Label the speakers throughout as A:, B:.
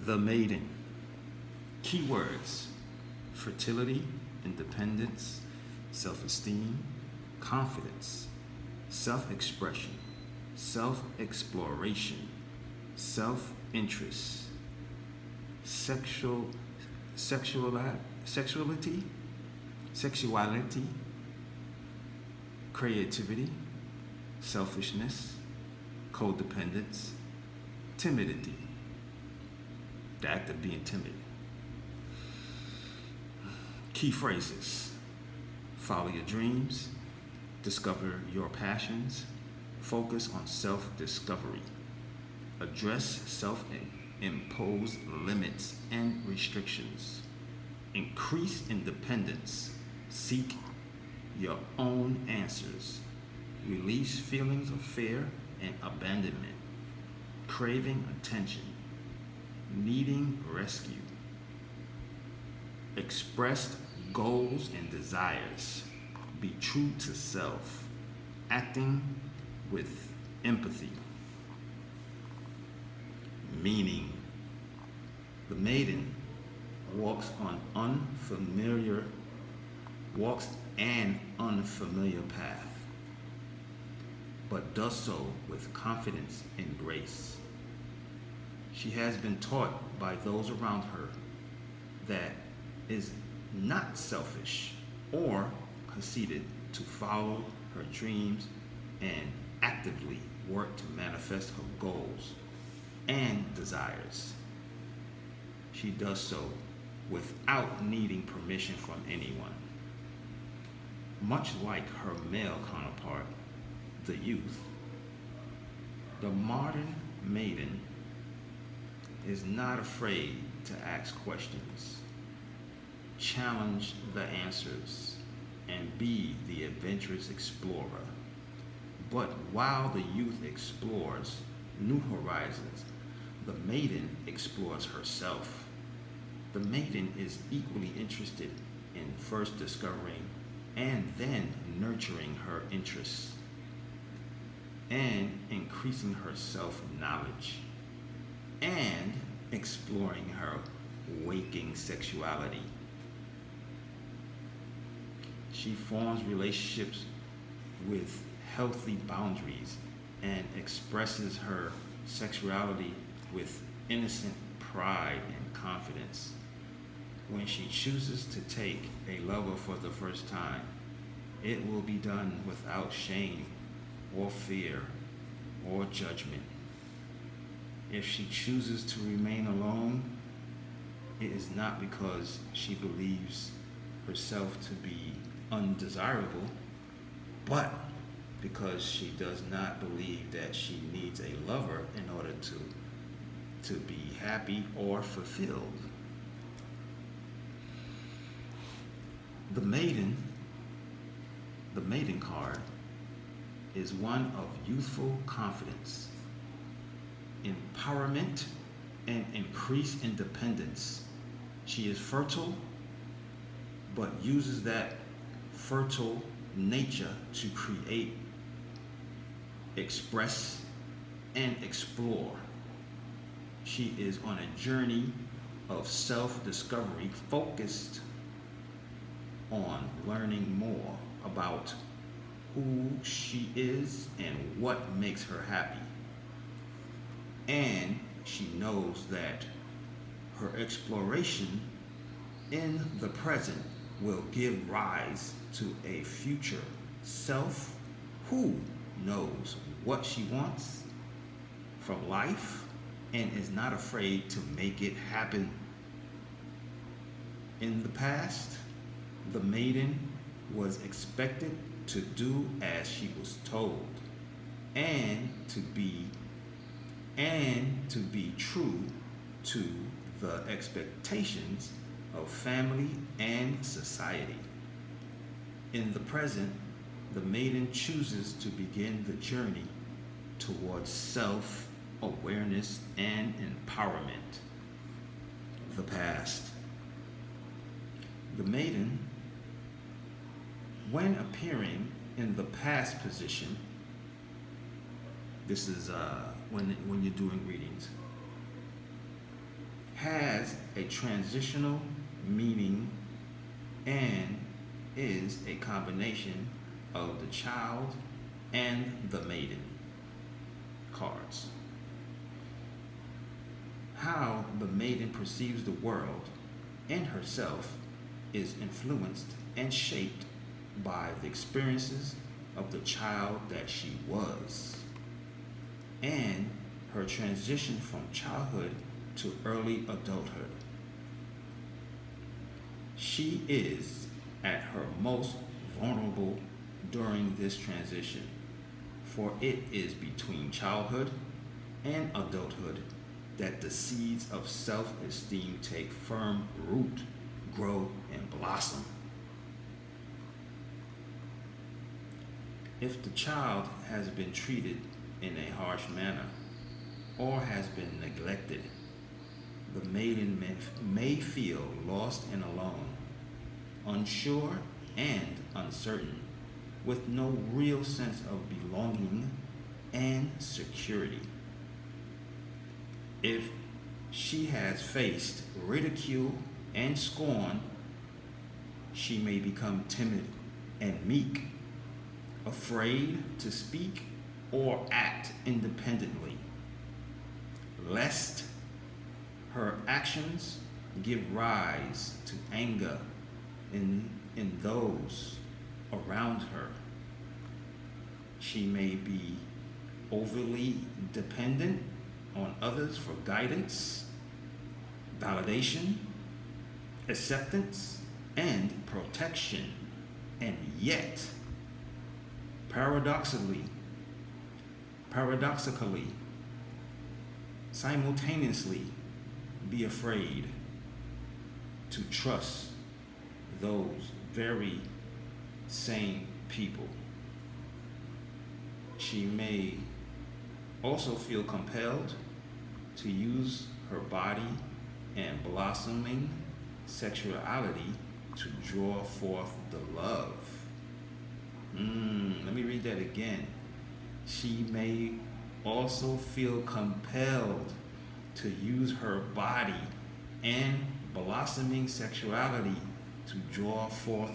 A: The Maiden. Keywords: fertility, independence, self esteem, confidence, self expression, self exploration, self interest, sexual, sexual, sexuality, sexuality, creativity, selfishness, codependence, timidity, the act of being timid. Key phrases: follow your dreams, discover your passions, focus on self discovery, address self imposed limits and restrictions, increase independence, seek your own answers, release feelings of fear and abandonment, craving attention, needing rescue, expressed goals and desires, be true to self, acting with empathy. Meaning: the maiden walks on unfamiliar walks an unfamiliar path, but does so with confidence and grace. She has been taught by those around her that is not selfish or conceited to follow her dreams and actively work to manifest her goals and desires. She does so without needing permission from anyone. Much like her male counterpart, the youth, the modern maiden is not afraid to ask questions, challenge the answers, and be the adventurous explorer. But while the youth explores new horizons, the maiden explores herself. The maiden is equally interested in first discovering and then nurturing her interests and increasing her self knowledge and exploring her waking sexuality. She forms relationships with healthy boundaries and expresses her sexuality with innocent pride and confidence. When she chooses to take a lover for the first time, it will be done without shame or fear or judgment. If she chooses to remain alone, it is not because she believes herself to be undesirable, but because she does not believe that she needs a lover in order to be happy or fulfilled. The maiden, the maiden card, is one of youthful confidence, empowerment, and increased independence. She is fertile, but uses that fertile nature to create, express, and explore. She is on a journey of self discovery focused on learning more about who she is and what makes her happy. And she knows that her exploration in the present will give rise to a future self who knows what she wants from life and is not afraid to make it happen. In the past, the maiden was expected to do as she was told and to be true to the expectations of family and society. In the present, the maiden chooses to begin the journey towards self awareness and empowerment. The past. The maiden, when appearing in the past position, this is when you're doing readings, has a transitional meaning and is a combination of the child and the maiden cards. How the maiden perceives the world and herself is influenced and shaped by the experiences of the child that she was and her transition from childhood to early adulthood. She is at her most vulnerable during this transition, for it is between childhood and adulthood that the seeds of self-esteem take firm root, grow, and blossom. If the child has been treated in a harsh manner or has been neglected, the maiden may feel lost and alone, unsure and uncertain, with no real sense of belonging and security. If she has faced ridicule and scorn, she may become timid and meek, afraid to speak or act independently, lest her actions give rise to anger in those around her. She may be overly dependent on others for guidance, validation, acceptance, and protection, and yet, paradoxically, simultaneously be afraid to trust those very same people. She may also feel compelled to use her body and blossoming sexuality to draw forth the love. Let me read that again. She may also feel compelled to use her body and blossoming sexuality to draw forth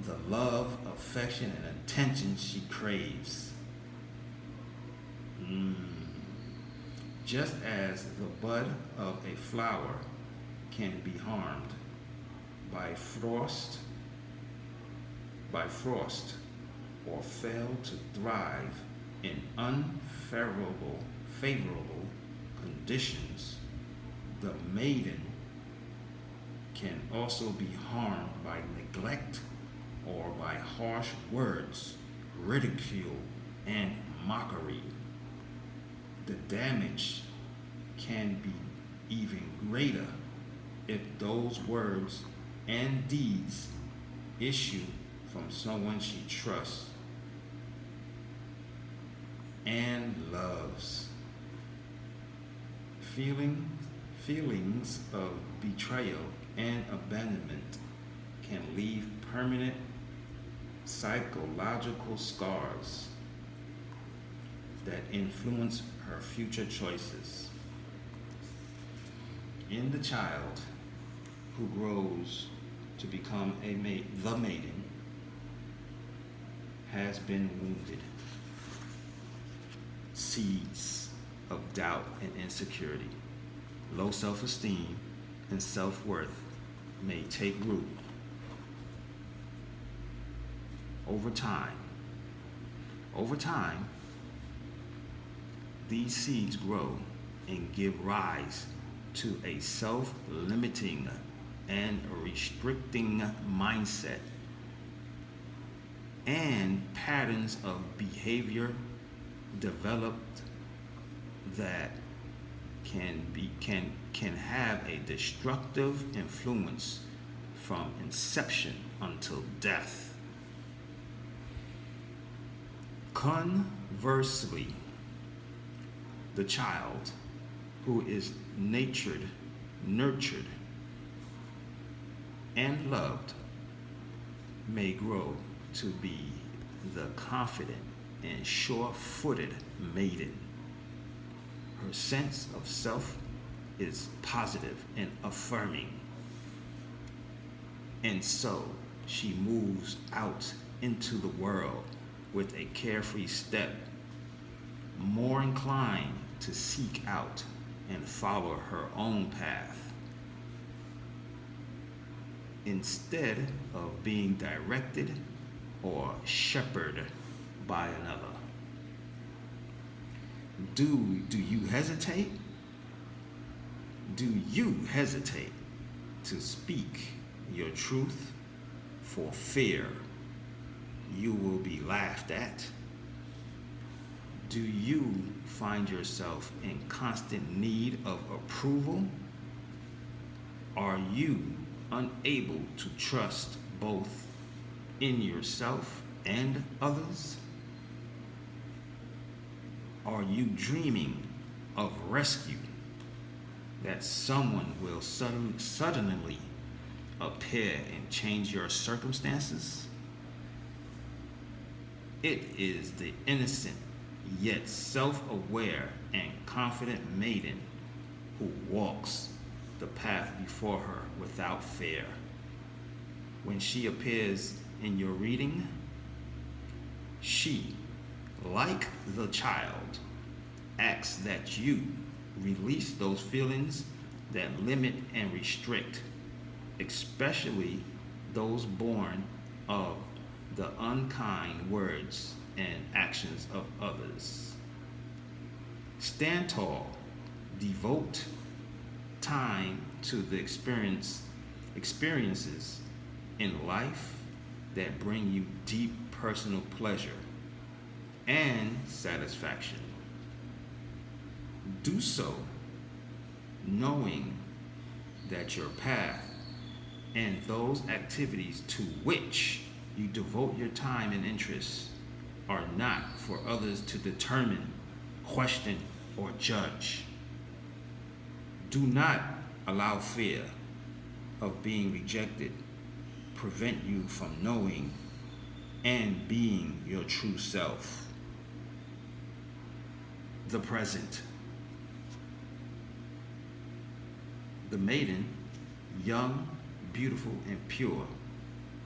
A: the love, affection, and attention she craves. Just as the bud of a flower can be harmed by frost or fail to thrive in unfavorable conditions, the maiden can also be harmed by neglect or by harsh words, ridicule, and mockery. The damage can be even greater if those words and deeds issue from someone she trusts and loves. Feelings of betrayal and abandonment can leave permanent psychological scars that influence her future choices. In the child who grows to become the maiden has been wounded. Seeds of doubt and insecurity, low self-esteem, and self-worth may take root. Over time, these seeds grow and give rise to a self-limiting and restricting mindset and patterns of behavior developed that can have a destructive influence from inception until death. Conversely, the child who is nurtured, and loved may grow to be the confident and sure-footed maiden. Her sense of self is positive and affirming. And so she moves out into the world with a carefree step, more inclined to seek out and follow her own path instead of being directed or shepherded by another. Do you hesitate? Do you hesitate to speak your truth for fear you will be laughed at? Do you find yourself in constant need of approval? Are you unable to trust both in yourself and others? Are you dreaming of rescue, that someone will suddenly appear and change your circumstances? It is the innocent yet self-aware and confident maiden who walks the path before her without fear. When she appears in your reading, she, like the child, asks that you release those feelings that limit and restrict, especially those born of the unkind words and actions of others. Stand tall, devote time to the experiences in life that bring you deep personal pleasure and satisfaction. Do so knowing that your path and those activities to which you devote your time and interest are not for others to determine, question, or judge. Do not allow fear of being rejected prevent you from knowing and being your true self. The present. The maiden, young, beautiful, and pure,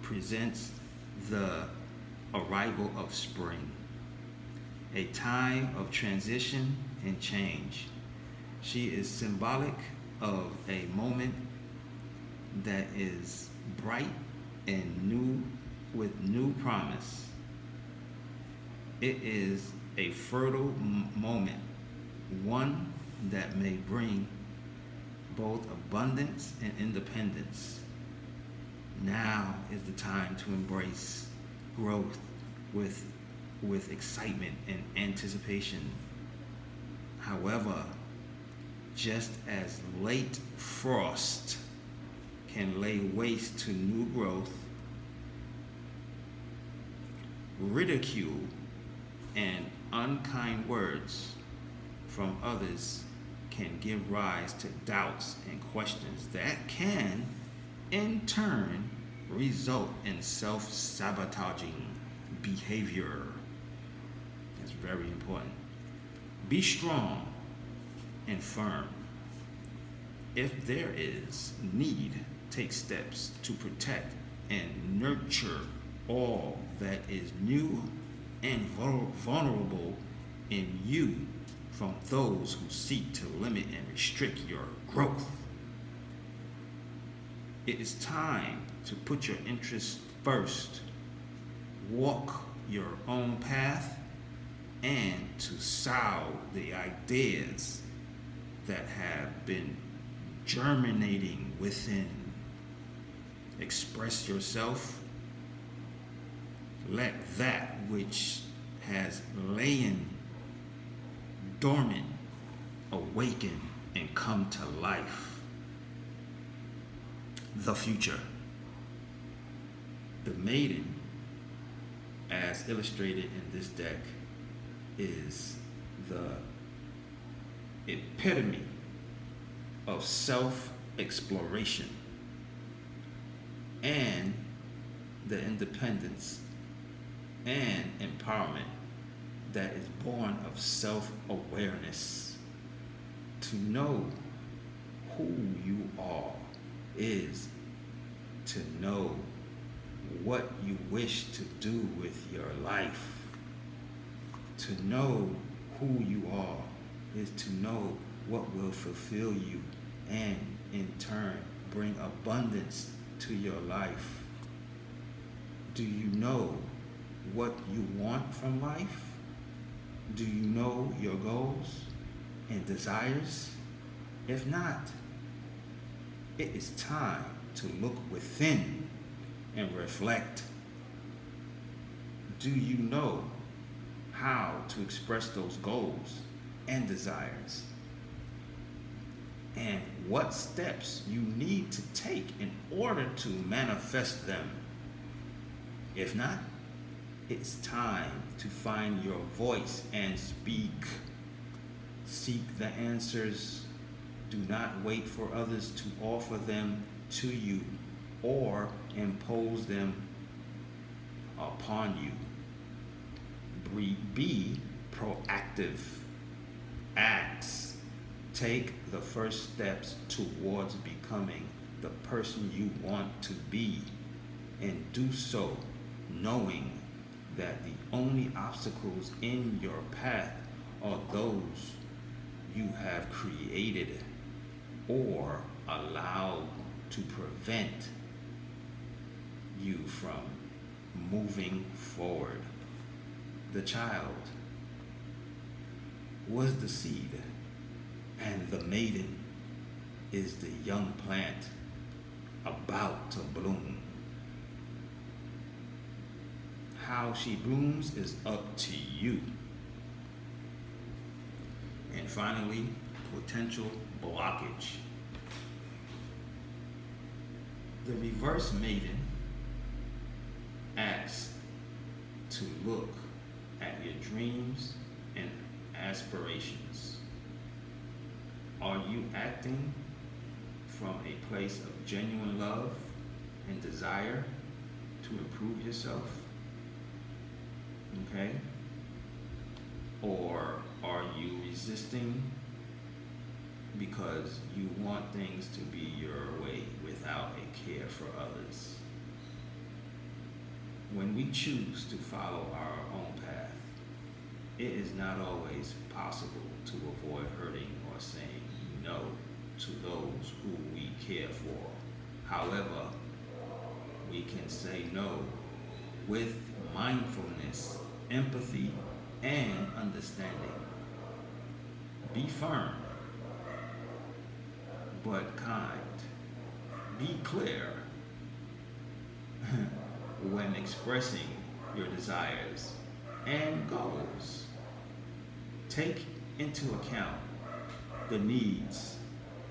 A: presents the arrival of spring, a time of transition and change. She is symbolic of a moment that is bright and new with new promise. It is a fertile moment, one that may bring both abundance and independence. Now is the time to embrace growth with excitement and anticipation. However, just as late frost can lay waste to new growth, ridicule and unkind words from others can give rise to doubts and questions that can, in turn, result in self-sabotaging behavior. That's very important. Be strong and firm. If there is need, take steps to protect and nurture all that is new and vulnerable in you from those who seek to limit and restrict your growth. It is time to put your interests first, walk your own path, and to sow the ideas that have been germinating within. Express yourself. Let that which has lain dormant awaken and come to life. The future. The maiden, as illustrated in this deck, is the epitome of self-exploration and the independence and empowerment that is born of self-awareness. To know who you are is to know what you wish to do with your life. To know who you are is to know what will fulfill you and in turn bring abundance to your life. Do you know what you want from life? Do you know your goals and desires? If not, it is time to look within and reflect. Do you know how to express those goals and desires? And what steps you need to take in order to manifest them? If not, it's time to find your voice and speak. Seek the answers. Do not wait for others to offer them to you or impose them upon you. Be proactive. Acts. Take the first steps towards becoming the person you want to be, and do so knowing that the only obstacles in your path are those you have created or allowed to prevent you from moving forward. The child was the seed, and the maiden is the young plant about to bloom. How she blooms is up to you. And finally, potential blockage. The reverse maiden asks to look at your dreams and aspirations. Are you acting from a place of genuine love and desire to improve yourself? Okay? Or are you resisting because you want things to be your way without a care for others? When we choose to follow our own path, it is not always possible to avoid hurting or saying no to those who we care for. However, we can say no with mindfulness, empathy, and understanding. Be firm, but kind. Be clear when expressing your desires and goals. Take into account the needs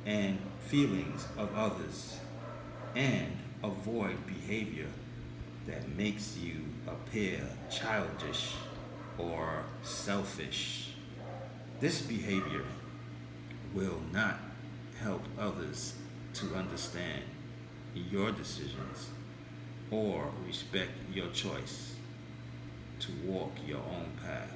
A: and feelings of others and avoid behavior that makes you appear childish or selfish. This behavior will not help others to understand your decisions or respect your choice to walk your own path.